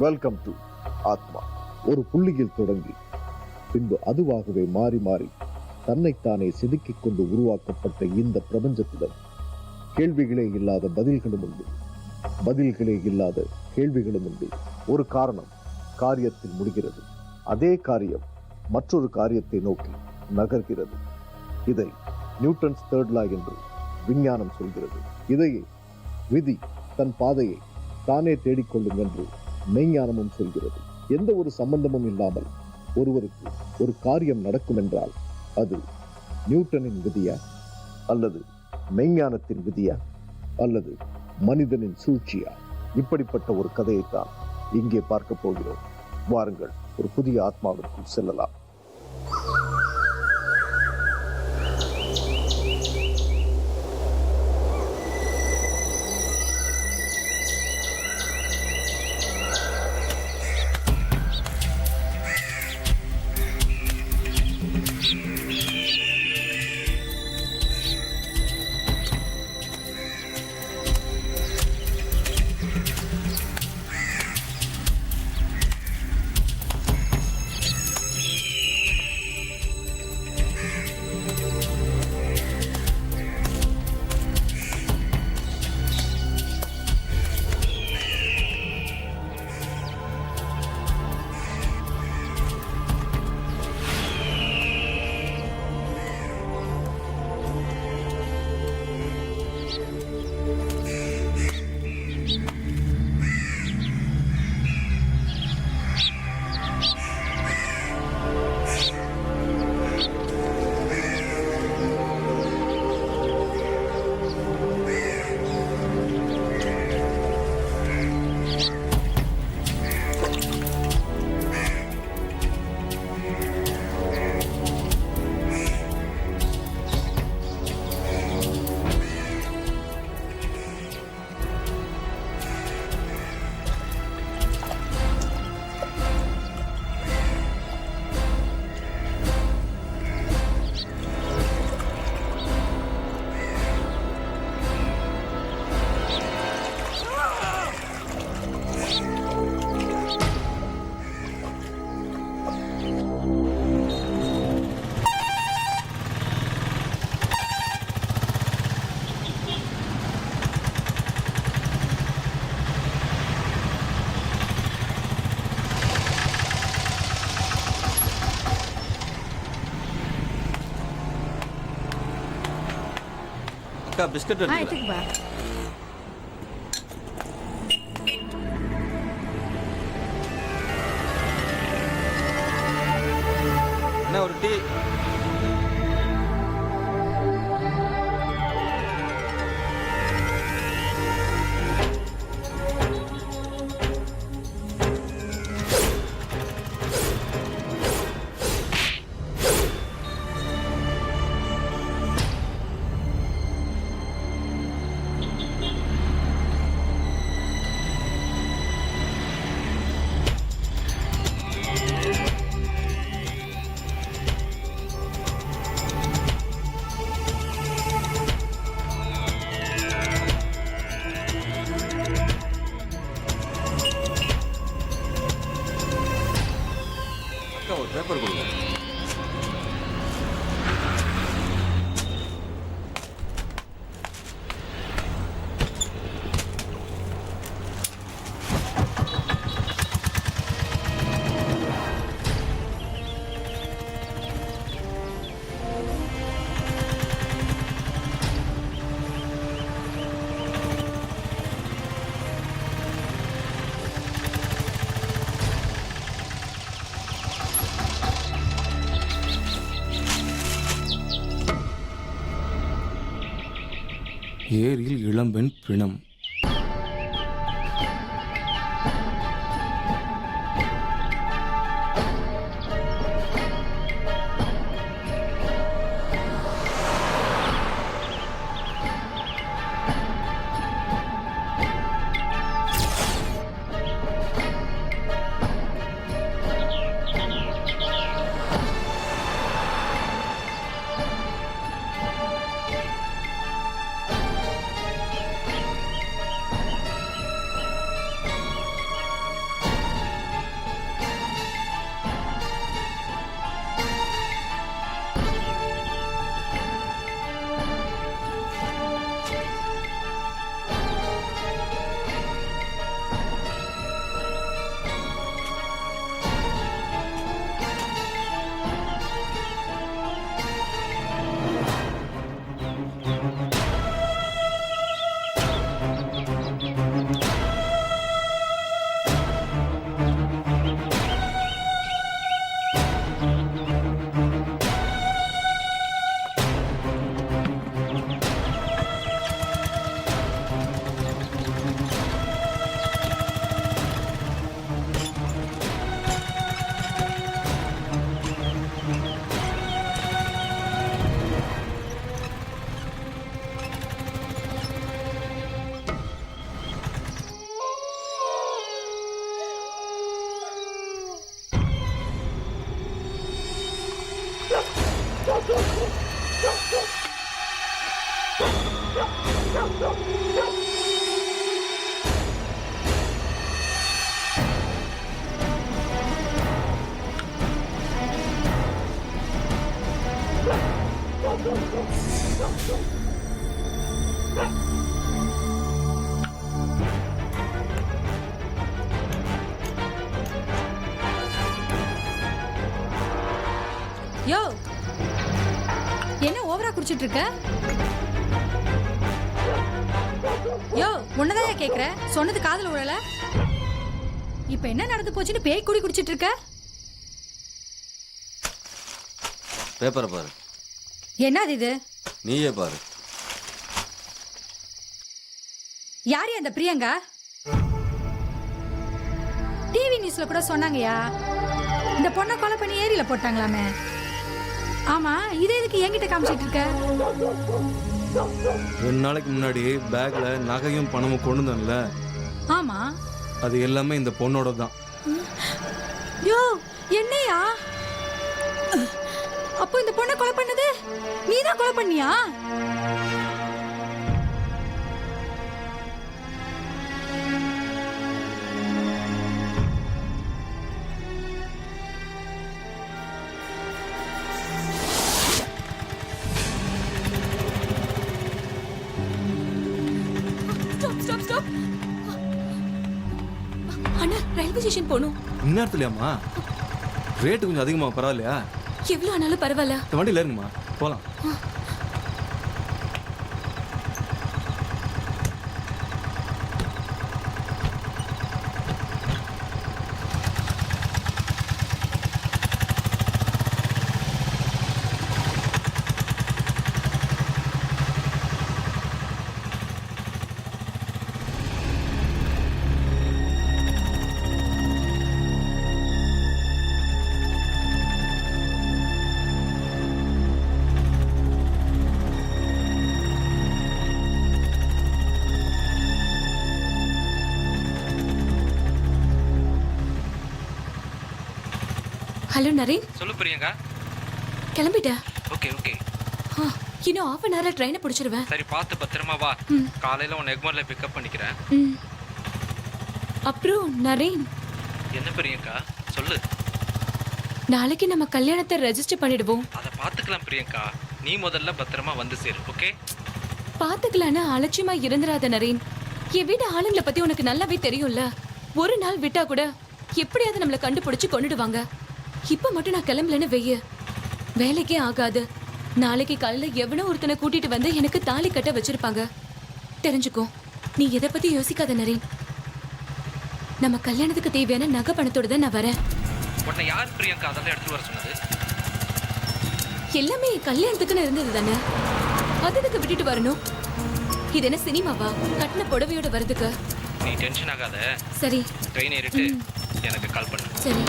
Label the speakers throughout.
Speaker 1: Welcome to ஆத்மா. ஒரு புள்ளியில் தொடங்கி பின்பு அதுவாகவே மாறி மாறி தன்னைத்தானே செதுக்கிக் கொண்டு உருவாக்கப்பட்ட இந்த பிரபஞ்சத்துடன் கேள்விகளே இல்லாத பதில்களும் உண்டு, பதில்களே இல்லாத கேள்விகளும் உண்டு. ஒரு காரணம் காரியத்தில் முடிகிறது, அதே காரியம் மற்றொரு காரியத்தை நோக்கி நகர்கிறது. இதை நியூட்டன்ஸ் தேர்ட் லா என்று விஞ்ஞானம் சொல்கிறது. இதையே விதி தன் பாதையை தானே தேடிக்கொள்ளும் என்று மெய்ஞானமும் சொல்கிறது. எந்த ஒரு சம்பந்தமும் இல்லாமல் ஒருவருக்கு ஒரு காரியம் நடக்கும் என்றால் அது நியூட்டனின் விதியா, அல்லது மெய்ஞானத்தின் விதியா, அல்லது மனிதனின் சூழ்ச்சியா? இப்படிப்பட்ட ஒரு கதையைத்தான் இங்கே பார்க்க போகிறோம். வாருங்கள், ஒரு புதிய ஆத்மாவிற்குள் செல்லலாம்.
Speaker 2: அக்கா பிஸ்கட்
Speaker 3: எடுத்துக்கப்பா.
Speaker 2: என்ன ஒரு டீ? ஒரு பேப்பர் கொடுங்க.
Speaker 4: ஏரியில் இளம்பெண் பிணம்.
Speaker 3: யோ, என்ன ஓவரா குடிச்சிட்டு இருக்க? யோ, உன்னதான் கேக்குற, சொன்னது காதுல விழல. இப்ப என்ன நடந்து போச்சுன்னு பேய் குடி குடிச்சிட்டு இருக்க?
Speaker 2: பேப்பரை பாரு.
Speaker 3: என்னது இது?
Speaker 2: நீயே பாரு.
Speaker 3: யாரு அந்த பிரியங்கா? டிவி நியூஸ்ல கூட சொன்னாங்கயா, இந்த பொண்ணை கொலை பண்ணி ஏரியில போட்டாங்களாமே. ஆமா, இது எதுக்கு என்கிட்ட காமிச்சிட்டு இருக்க?
Speaker 4: 2 நாளைக்கு முன்னாடி பேக்ல நகையும் பணமும் கொண்டு வந்தேன்ல,
Speaker 3: ஆமா,
Speaker 4: அது எல்லாமே இந்த பொண்ணோட தான்.
Speaker 3: யோ, என்னையா? அப்போ இந்த பொண்ணை கொலை பண்ணது நீதான் கொலை பண்ணியா?
Speaker 5: அண்ணா, ரயில்வே ஸ்டேஷன் போகணும்.
Speaker 4: இந்நேரத்துலயாம்மா? ரேட்டு கொஞ்சம் அதிகமா, பரவாயில்லையா?
Speaker 5: எவ்வளவு ஆனாலும் பரவாயில்ல.
Speaker 4: இந்த வண்டியில இருங்கம்மா, போலாம்.
Speaker 5: ஹலோ நரேன்.
Speaker 6: சொல்லு பிரியங்கா.
Speaker 5: கிளம்பிட்டா?
Speaker 6: Okay okay.
Speaker 5: இன்னும் ½ hour ட்ரெயினை பிடிச்சிருவேன்.
Speaker 6: சரி, பார்த்து பத்திரமா வா. காலையில உன்னை எக்மோர்ல பிக்கப் பண்ணிக்கிறேன்.
Speaker 5: அப்புறம் நரேன்,
Speaker 6: என்ன பிரியங்கா சொல்லு.
Speaker 5: நாளைக்கு நம்ம கல்யாணத்தை ரெஜிஸ்டர் பண்ணிடுவோம்.
Speaker 6: அதை பார்த்துக்கலாம் பிரியங்கா. நீ முதல்ல பத்திரமா வந்து சேரு. ஓகே?
Speaker 5: பாத்துக்கலான்னு அலட்சியமா இருந்துராத நரேன். என் வீட்டு ஆளுங்களை பத்தி உனக்கு நல்லாவே தெரியும்ல. ஒரு நாள் விட்டா கூட எப்படியாவது நம்மளை கண்டுபிடிச்சு கொண்டுடுவாங்க. இப்ப மட்டும் நான் கிளம்பலன்னு வெய்ய, வேலைக்கே ஆகாது. நாளைக்கு காலையில எவனோ ஒருத்தனை கூட்டிட்டு வந்து எனக்கு தாலி கட்ட வச்சிருப்பாங்க. தெரிஞ்சுக்கோ, நீ எதை பத்தி யோசிக்காத நரேன். நம்ம கல்யாணத்துக்கு தேவையான நகை பணத்தோட தான் நான் வரேன்.
Speaker 6: உன்னை யார் பிரியங்கா அதெல்லாம் எடுத்துட்டு வர சொன்னது?
Speaker 5: எல்லாமே கல்யாணத்துக்குன்னு இருந்தது தானே, அதுக்கு விட்டுட்டு வரணும். இது என்ன சினிமாவா கட்டின புடவையோட வரதுக்கு?
Speaker 6: நீ டென்ஷன் ஆகாத.
Speaker 5: சரி,
Speaker 6: ட்ரெயின் ஏறிட்டு எனக்கு கால் பண்ணு.
Speaker 5: சரி.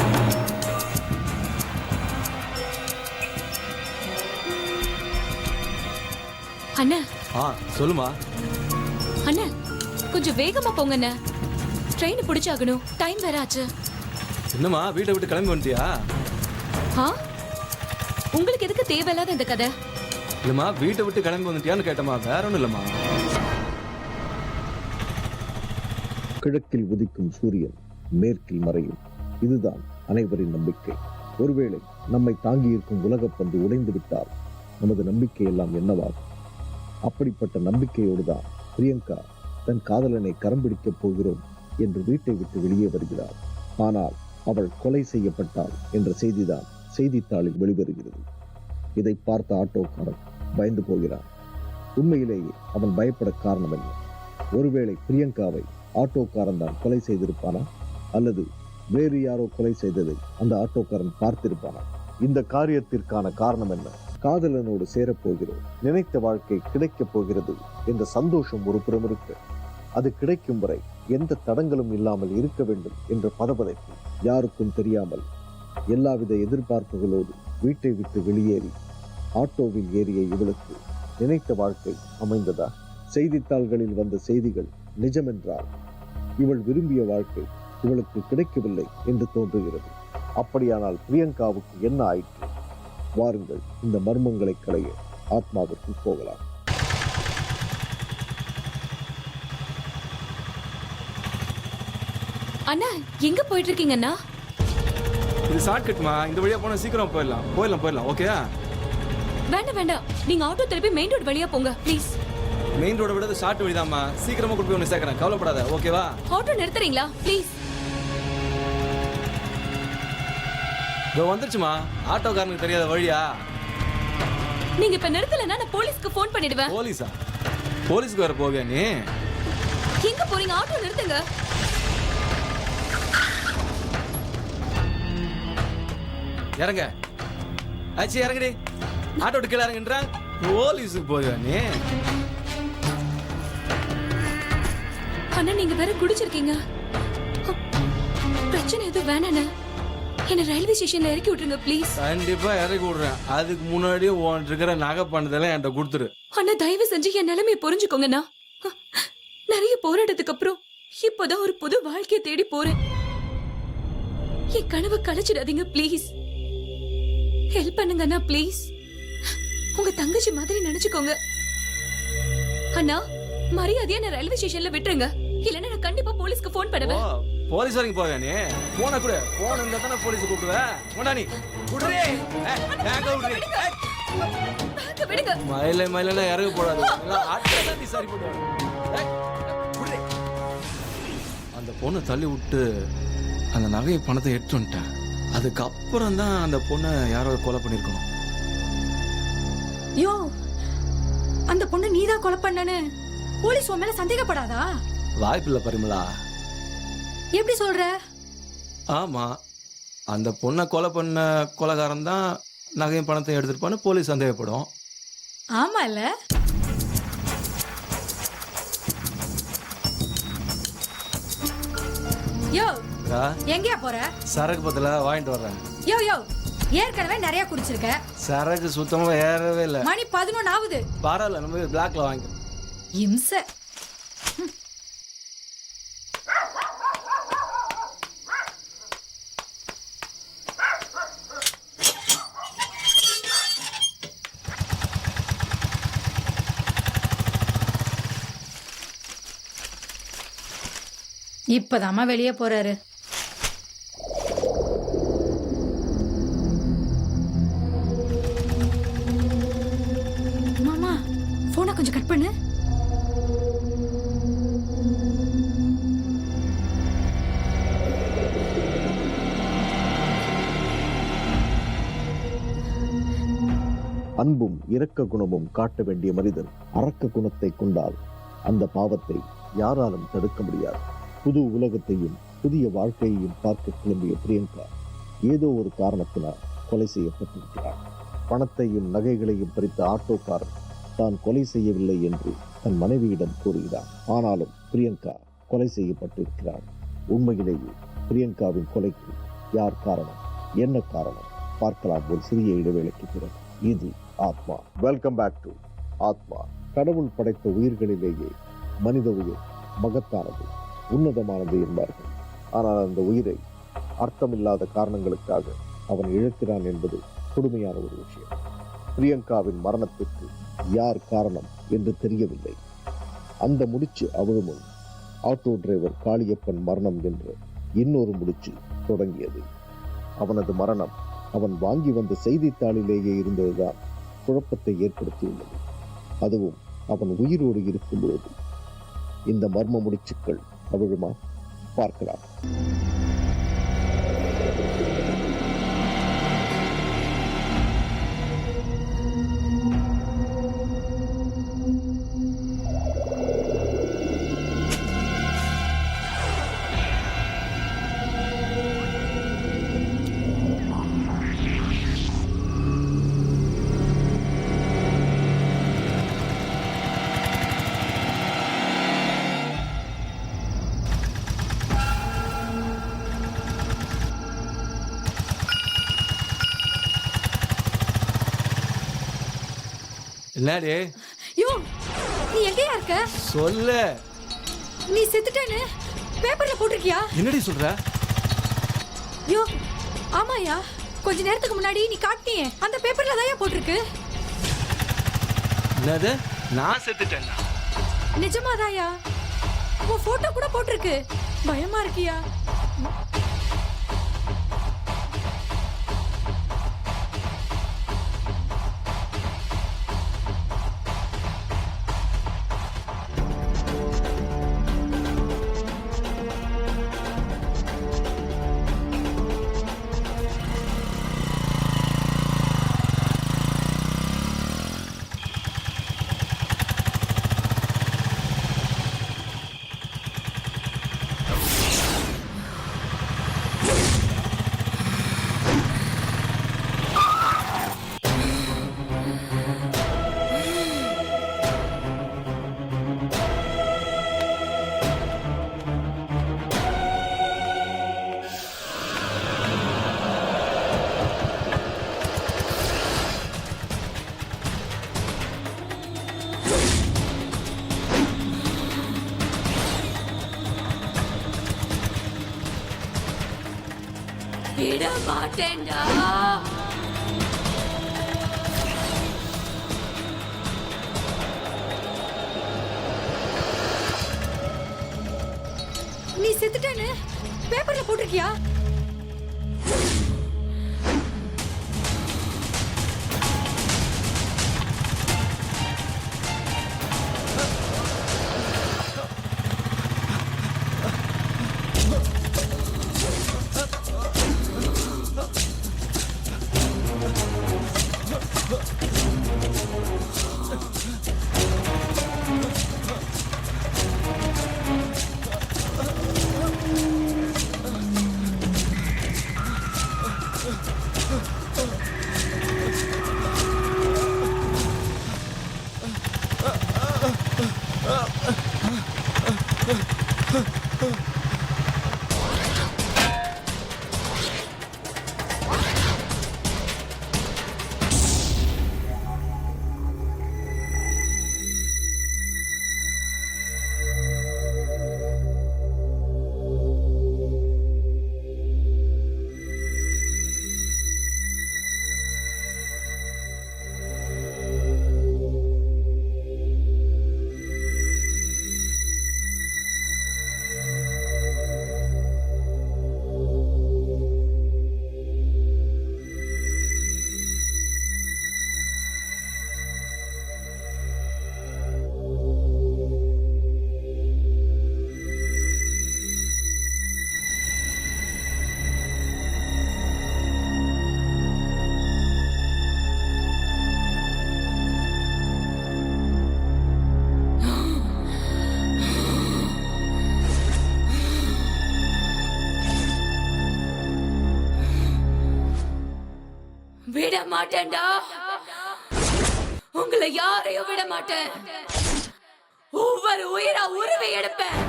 Speaker 5: அண்ணா.
Speaker 4: சொல்லுமா.
Speaker 5: அண்ணா, கொஞ்சம் வேகமா போங்க அண்ணா. ட்ரெயின் பிடிச்சாகணும், டைம் வேற ஆச்சு.
Speaker 4: என்னம்மா, வீட்டை விட்டு கிளம்பி வந்துட்டியா?
Speaker 5: உங்களுக்கு எதுக்கு தேவையில்லாத இந்த கதை?
Speaker 4: இல்லம்மா, வீட்டை விட்டு கிளம்பி வந்துட்டியான்னு கேட்டமா, வேற ஒன்றும் இல்லம்மா.
Speaker 1: கிழக்கில் உதிக்கும் சூரியன் மேற்கில் மறையும், இதுதான் அனைவரின் நம்பிக்கை. ஒருவேளை நம்மை தாங்கியிருக்கும் உலகப்பந்து உடைந்து விட்டால் நமது நம்பிக்கை எல்லாம் என்னவாகும்? அப்படிப்பட்ட நம்பிக்கையோடுதான் பிரியங்கா தன் காதலனை கரம் பிடிக்கப் போகிறோம் என்று வீட்டை விட்டு வெளியே வருகிறார். ஆனால் அவள் கொலை செய்யப்பட்டாள் என்ற செய்திதான் செய்தித்தாளில் வெளிவருகிறது. இதை பார்த்த ஆட்டோக்காரன் பயந்து போகிறான். உண்மையிலேயே அவன் பயப்பட காரணம் என்ன? ஒருவேளை பிரியங்காவை ஆட்டோக்காரன் தான் கொலை செய்திருப்பானா, அல்லது வேறு யாரோ கொலை செய்ததை அந்த ஆட்டோக்காரன் பார்த்திருப்பானா? இந்த காரியத்திற்கான காரணம் என்ன? காதலனோடு சேரப்போகிறோம், நினைத்த வாழ்க்கை கிடைக்கப் போகிறது என்ற சந்தோஷம் ஒரு புறம் இருக்க, அது கிடைக்கும் வரை எந்த தடங்களும் இல்லாமல் இருக்க வேண்டும் என்ற பதபதைப்பு யாருக்கும் தெரியாமல் எல்லாவித எதிர்பார்ப்புகளோடு வீட்டை விட்டு வெளியேறி ஆட்டோவில் ஏறிய இவளுக்கு நினைத்த வாழ்க்கை அமைந்ததா? செய்தித்தாள்களில் வந்த செய்திகள் நிஜமென்றால் இவள் விரும்பிய வாழ்க்கை இவளுக்கு கிடைக்கவில்லை என்று தோன்றுகிறது. அப்படியானால் பிரியங்காவுக்கு என்ன ஆயிற்று? வாருங்கள், இந்த மர்மங்களை களைய ஆத்மாவிற்கு போகலாம்.
Speaker 5: அண்ணா, எங்க போயிட்டு இருக்கீங்க அண்ணா?
Speaker 4: இது ஷார்ட் கட்மா, இந்த வழியா போனா சீக்கிரம் போயிடலாம். ஓகேயா?
Speaker 5: வேண்டாம் வேண்டாம், நீங்க ஆட்டோ திருப்பி மெயின் ரோடு வழியா போங்க ப்ளீஸ்.
Speaker 4: மெயின் ரோட விட ஷார்ட் வழிதாம்மா. சீக்கிரமா கொண்டு போய் உன்னை சேர்க்கறேன், கவலைப்படாத. ஓகேவா?
Speaker 5: ஆட்டோ நிறுத்துறீங்களா ப்ளீஸ்?
Speaker 4: இதோ வந்துருச்சுமா. ஆட்டோக்காரனுக்கு தெரியாத வழியா?
Speaker 5: நீங்க இப்ப நிறுத்தலன்னா நான் போலீஸ்க்கு ஃபோன் பண்ணிடுவேன்.
Speaker 4: போலீஸா? போலீஸ்க்கு வர போவியா நீ?
Speaker 5: எங்க போறீங்க? ஆட்டோ நிறுத்துங்க.
Speaker 4: இறங்க. ஆச்சி இறங்குடி. ஆட்டோ கீழே இறங்குன்றா. போலீஸுக்கு போவியா நீ?
Speaker 5: அண்ணா நீங்க வேற குடிச்சிருக்கீங்க. பிரச்சனை எதுவும் வேணாண்ணே. என்ன ரயில்வே ஸ்டேஷன்ல இறக்கி விட்டுருங்க ப்ளீஸ்.
Speaker 4: கண்டிப்பா இறக்கி விடுறேன். அதுக்கு முன்னாடியே உன் இருக்கிற நகை பணத்தெல்லாம் என்கிட்ட கொடுத்துரு.
Speaker 5: அண்ணா தயவு செஞ்சு என் நிலைமையை புரிஞ்சுக்கோங்கண்ணா. நிறைய போராட்டத்துக்கு அப்புறம் இப்போதான் ஒரு புது வாழ்க்கையை தேடி போறேன். என் கனவை கலைச்சிடாதீங்க ப்ளீஸ். ஹெல்ப் பண்ணுங்கண்ணா ப்ளீஸ். உங்க தங்கச்சி மாதிரி நினைச்சுக்கோங்க அண்ணா. மரியாதையா நான் ரயில்வே ஸ்டேஷன்ல விட்டுருங்க, இல்லன்னா நான் கண்டிப்பா போலீஸ்க்கு ஃபோன் பண்ணுவேன்.
Speaker 4: போலீஸ் வரைக்கும் போவியா நீ? போன கூட போன் இருந்தா தானே போலீஸ் கூப்பிடுவேன். போடா நீ. குடுறே. பேங்க விடுறே.
Speaker 5: பேக்க விடுங்க.
Speaker 4: மயில இறங்க போடாது. எல்லாம் ஆட்டோ தான் சரி பண்ணுவாங்க. குடுறே. அந்த பொண்ணை தள்ளி விட்டு அந்த நகையை பணத்தை எடுத்து வந்துட்டேன். அதுக்கப்புறம் தான் அந்த பொண்ணை யாரோ கொலை பண்ணிருக்கணும்.
Speaker 3: யோ, அந்த பொண்ணு நீதான் கொலை பண்ணனு போலீஸ் உன் மேல சந்தேகப்படாதா?
Speaker 4: வாய்ப்பில்லை பரிமளா.
Speaker 3: எப்படி சொல்ற?
Speaker 4: ஆமா, அந்த பொண்ணை கொலை பண்ண கொலைகாரன் தான் நகையும் பணத்தை எடுத்துருப்பான்னு போலீஸ் சந்தேகப்படும்.
Speaker 3: ஆமா இல்ல? யோ, எங்கயா போற?
Speaker 4: சரக்கு பத்தில வாங்கிட்டு வர்றேன்.
Speaker 3: யோ யோ, ஏற்கனவே நிறைய குடிச்சிருக்க.
Speaker 4: சரக்கு சுத்தமா ஏறவே இல்லை.
Speaker 3: மணி 11 ஆகுது.
Speaker 4: பரவாயில்ல, நம்ம பிளாக்ல வாங்கி.
Speaker 3: இம்சை. இப்பதாம்மா வெளியே போறாரு. மாமா போனை கொஞ்சம் கட் பண்ணு.
Speaker 1: அன்பும் இரக்க குணமும் காட்ட வேண்டிய மனிதன் அரக்க குணத்தை கொண்டால் அந்த பாவத்தை யாராலும் தடுக்க முடியாது. புது உலகத்தையும் புதிய வாழ்க்கையையும் பார்க்க கிளம்பிய பிரியங்கா ஏதோ ஒரு காரணத்தினால் கொலை செய்யப்பட்டிருக்கிறார். பணத்தையும் நகைகளையும் பறித்த ஆட்டோக்காரர் தான் கொலை செய்யவில்லை என்று தன் மனைவியிடம் கூறுகிறார். ஆனாலும் பிரியங்கா கொலை செய்யப்பட்டிருக்கிறார். உண்மையிலேயே பிரியங்காவின் கொலைக்கு யார் காரணம், என்ன காரணம் பார்க்கலாம் ஒரு சிறிய இடைவேளைக்கு பிறகு. இது ஆத்மா. வெல்கம் பேக் டு ஆத்மா. கடவுள் படைத்த உயிர்களிலேயே மனித உயிர் மகத்தானது, உன்னதமானது என்பார்கள். ஆனால் அந்த உயிரை அர்த்தமில்லாத காரணங்களுக்காக அவன் இழக்கிறான் என்பது கொடுமையான ஒரு விஷயம். பிரியங்காவின் மரணத்திற்கு யார் காரணம் என்று தெரியவில்லை. அந்த முடிச்சு அவிழும் ஆட்டோ டிரைவர் காளியப்பன் மரணம் என்ற இன்னொரு முடிச்சு தொடங்கியது. அவனது மரணம் அவன் வாங்கி வந்த செய்தித்தாளிலேயே இருந்ததுதான் குழப்பத்தை ஏற்படுத்தியுள்ளது. அதுவும் அவன் உயிரோடு இருக்கும் பொழுது. இந்த மர்ம முடிச்சுக்கள் அவிழுமா? பார்க்கலாம்.
Speaker 4: என்னடி?
Speaker 3: யோ, நீ எங்கயா இருக்க?
Speaker 4: சொல்லு.
Speaker 3: நீ செத்துட்டேன்னு பேப்பர்ல போட்டிருக்கியா?
Speaker 4: என்னடி சொல்ற?
Speaker 3: யோ, ஆமாயா, கொஞ்ச நேரத்துக்கு முன்னாடி நீ காட்டினியே அந்த பேப்பர்ல தான் போட்டிருக்கு.
Speaker 4: என்னது? நான் செத்துட்டேன்னா?
Speaker 3: நிஜமாதாயா? உன் போட்டோ கூட போட்டிருக்கு. பயமா இருக்கியா?
Speaker 5: மாட்டேன்டா.
Speaker 3: நீ செத்துட்டேன்னு பேப்பர்ல போட்டிருக்கியா?
Speaker 5: விட மாட்டேன்டா. உங்களை யாரையும் விட மாட்டேன். ஒவ்வொரு உயிரா உருவி எடுப்பேன்.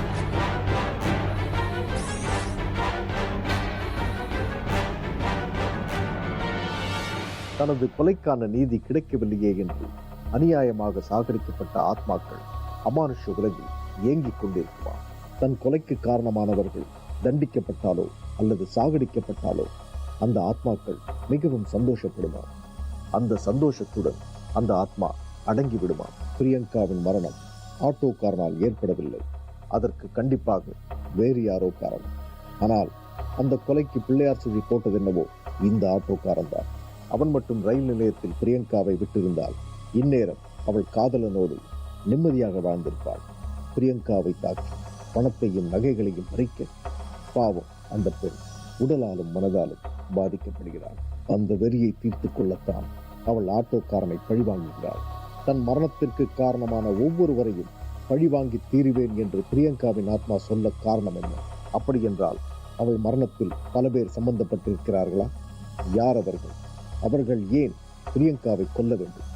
Speaker 1: தனது கொலைக்கான நீதி கிடைக்கவில்லையே என்று அநியாயமாக சாகரிக்கப்பட்ட ஆத்மாக்கள் அமானுஷ உலகில் ஏங்கிக் கொண்டிருக்குமா? தன் கொலைக்கு காரணமானவர்கள் தண்டிக்கப்பட்டாலோ அல்லது சாகடிக்கப்பட்டாலோ அந்த ஆத்மாக்கள் மிகவும் சந்தோஷப்படுமா? அந்த சந்தோஷத்துடன் அந்த ஆத்மா அடங்கி விடுமா? பிரியங்காவின் மரணம் ஆட்டோக்காரனால் ஏற்படவில்லை. அதற்கு கண்டிப்பாக வேறு யாரோ காரணம். ஆனால் அந்த கொலைக்கு பிள்ளையார் சுழி போட்டது என்னவோ இந்த ஆட்டோக்காரன் தான். அவன் மட்டும் ரயில் நிலையத்தில் பிரியங்காவை விட்டிருந்தால் இந்நேரம் அவள் காதலனோடு நிம்மதியாக வாழ்ந்திருப்பாள். பிரியங்காவை தாக்கி பணத்தையும் நகைகளையும் பறிக்க பாவம் அந்த பெண் உடலாலும் மனதாலும் பாதிக்கப்படுகிறாள். அந்த வெறியை தீர்த்துக் கொள்ளத்தான் அவள் ஆட்டோக்காரனை பழிவாங்குகிறாள். தன் மரணத்திற்கு காரணமான ஒவ்வொருவரையும் பழிவாங்கி தீருவேன் என்று பிரியங்காவின் ஆத்மா சொல்ல காரணம் என்ன? அப்படி என்றால் அவள் மரணத்தில் பல பேர் சம்பந்தப்பட்டிருக்கிறார்களா? யார் அவர்கள்? அவர்கள் ஏன் பிரியங்காவை கொல்ல வேண்டும்?